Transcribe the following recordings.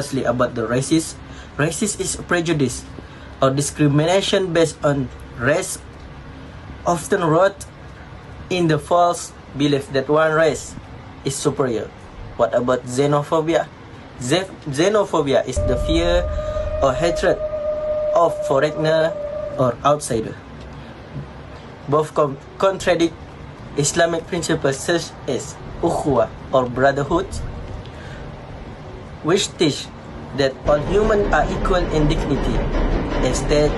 firstly about the racist. Racist is prejudice or discrimination based on race, often wrought in the false belief that one race is superior. What about xenophobia? Xenophobia is the fear or hatred of foreigner or outsider. Both contradict Islamic principles such as ukhuwah or brotherhood, which teach that all humans are equal in dignity, as stated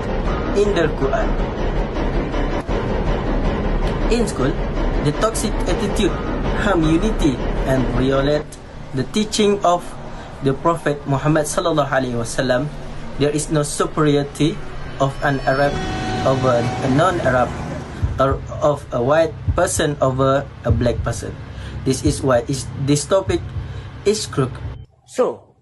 in the Quran. In school, the toxic attitude harm unity and violate the teaching of the Prophet Muhammad sallallahu alaihi wasallam. There is no superiority of an Arab over a non-Arab, or of a white person over a black person. This is why this topic is crooked. So,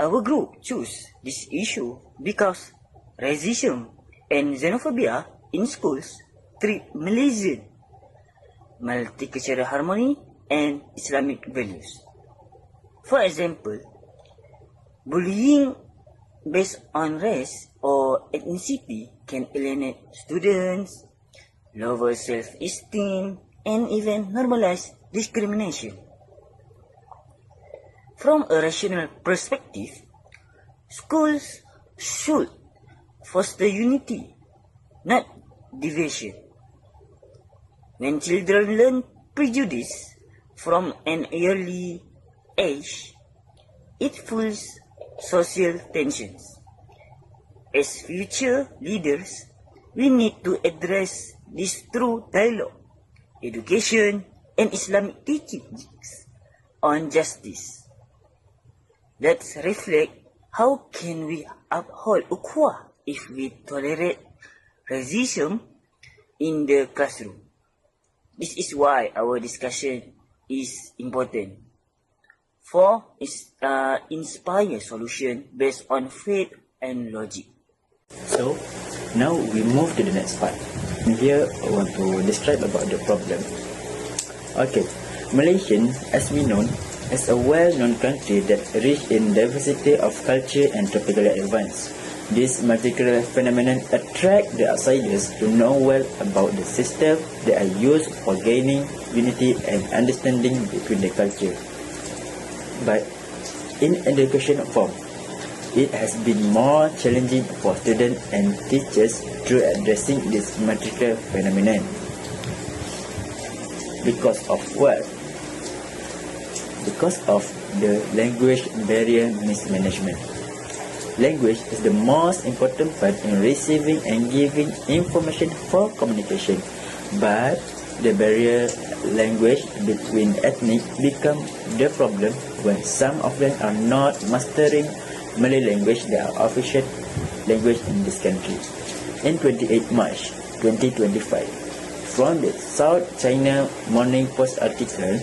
our group choose this issue because racism and xenophobia in schools treat Malaysian multicultural harmony and Islamic values. For example, bullying based on race or ethnicity can alienate students, lower self-esteem, and even normalize discrimination. From a rational perspective, schools should foster unity, not division. When children learn prejudice from an early age, it fuels social tensions. As future leaders, we need to address this through dialogue, education, and Islamic teachings on justice. Let's reflect, how can we uphold ukhuwah if we tolerate racism in the classroom? This is why our discussion is important. For inspire solution based on faith and logic. So, now we move to the next part. Here I want to describe about the problem. Okay, Malaysian, as we know, is a well-known country that rich in diversity of culture and tropical advance. This multicultural phenomenon attract the outsiders to know well about the system that are used for gaining unity and understanding between the culture. But in education form, it has been more challenging for students and teachers through addressing this multicultural phenomenon. Because of what? Because of the language barrier mismanagement. Language is the most important part in receiving and giving information for communication, but the barrier language between ethnic become the problem when some of them are not mastering Malay language, that are official language in this country. In 28 March 2025, from the South China Morning Post article,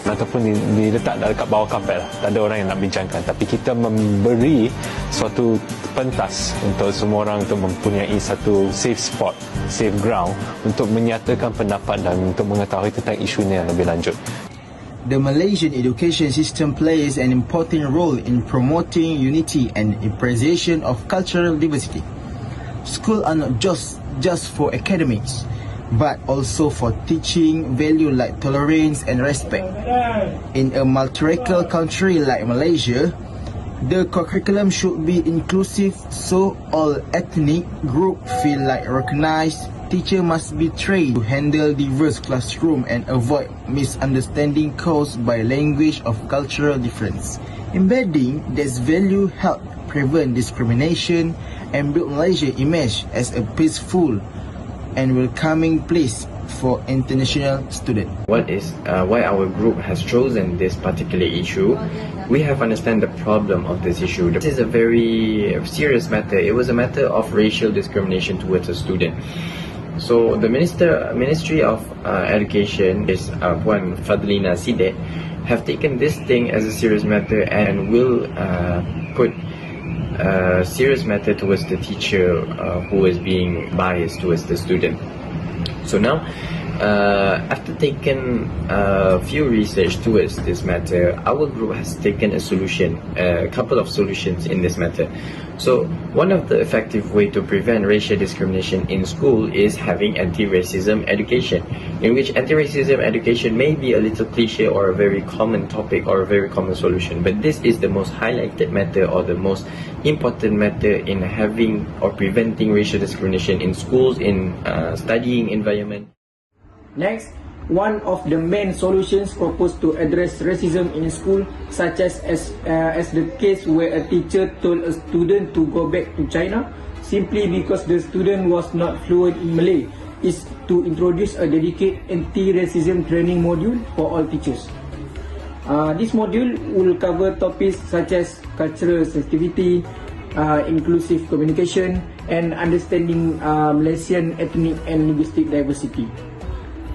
ataupun diletak dekat bawah kapel lah. Tak ada orang yang nak bincangkan, tapi kita memberi suatu pentas untuk semua orang untuk mempunyai satu safe spot, safe ground untuk menyatakan pendapat dan untuk mengetahui tentang isu ini yang lebih lanjut. The Malaysian education system plays an important role in promoting unity and appreciation of cultural diversity. Schools are not just for academics, but also for teaching value like tolerance and respect. In a multiracial country like Malaysia, the curriculum should be inclusive so all ethnic groups feel like recognized. Teachers must be trained to handle diverse classroom and avoid misunderstanding caused by language of cultural difference. Embedding this value help prevent discrimination and build Malaysia image as a peaceful and welcoming place for international students. Why our group has chosen this particular issue? We have understand the problem of this issue. This is a very serious matter. It was a matter of racial discrimination towards a student. So the Ministry of Education, is Puan Fadlina Sidek, have taken this thing as a serious matter and will put a serious matter towards the teacher who is being biased towards the student. So now After taking a few research towards this matter, our group has taken a couple of solutions in this matter. So one of the effective way to prevent racial discrimination in school is having anti-racism education, in which anti-racism education may be a little cliche or a very common topic or a very common solution, but this is the most highlighted matter or the most important matter in having or preventing racial discrimination in schools, in studying environment. Next, one of the main solutions proposed to address racism in school, such as the case where a teacher told a student to go back to China simply because the student was not fluent in Malay, is to introduce a dedicated anti-racism training module for all teachers. This module will cover topics such as cultural sensitivity, inclusive communication, and understanding Malaysian ethnic and linguistic diversity.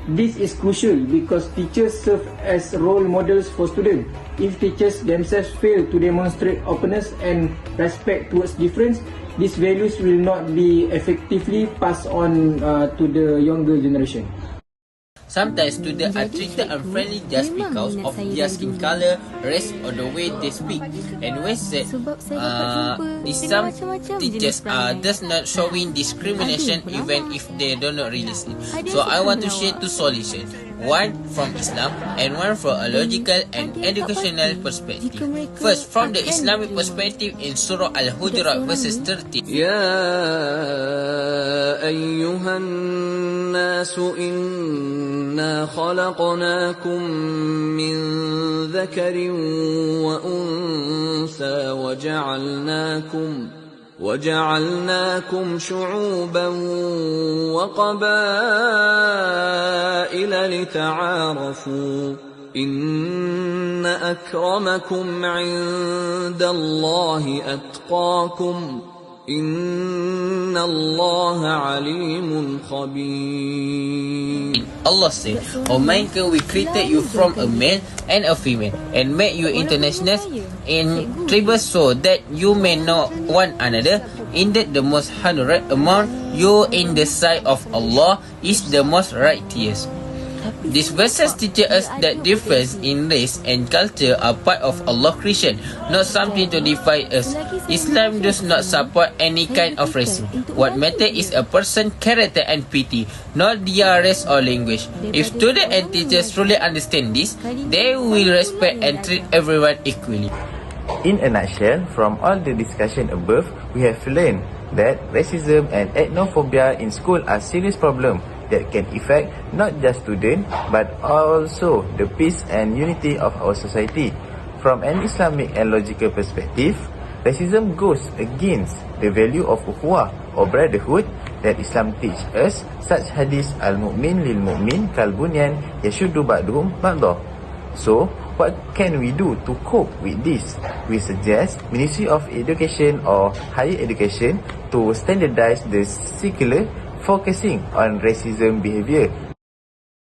This is crucial because teachers serve as role models for students. If teachers themselves fail to demonstrate openness and respect towards difference, these values will not be effectively passed on to the younger generation. Sometimes students are treated unfriendly just because of their skin color, race or the way they speak. And when said, some teachers are just not showing discrimination even if they do not really see. So I want to share two solutions. One from Islam and one from a logical and educational perspective. First, from the Islamic perspective in Surah Al-Hujurat verses 30. Ya ayyuhan nasu inna khalaqnakum min dhakarin wa unsa وجعلناكم شعوبا وقبائل لتعارفوا إن أكرمكم عند الله أتقاكم إن الله عليم خبير. Allah said, O mankind, we created you from a male and a female and made you international in tribes so that you may know one another. Indeed, the most honorable among you in the sight of Allah is the most righteous. These verses teach us that difference in race and culture are part of Allah's creation, not something to divide us. Islam does not support any kind of racism. What matters is a person's character and piety, not their race or language. If students and teachers truly understand this, they will respect and treat everyone equally. In a nutshell, from all the discussion above, we have learned that racism and xenophobia in school are serious problems that can affect not just students but also the peace and unity of our society. From an Islamic and logical perspective, racism goes against the value of ukhuwah or brotherhood that Islam teaches us, such hadith al-mu'min lil-mu'min kal-bunyan yashuddu ba'duhum ba'dah. So, what can we do to cope with this? We suggest Ministry of Education or Higher Education to standardize the curriculum focusing on racism behavior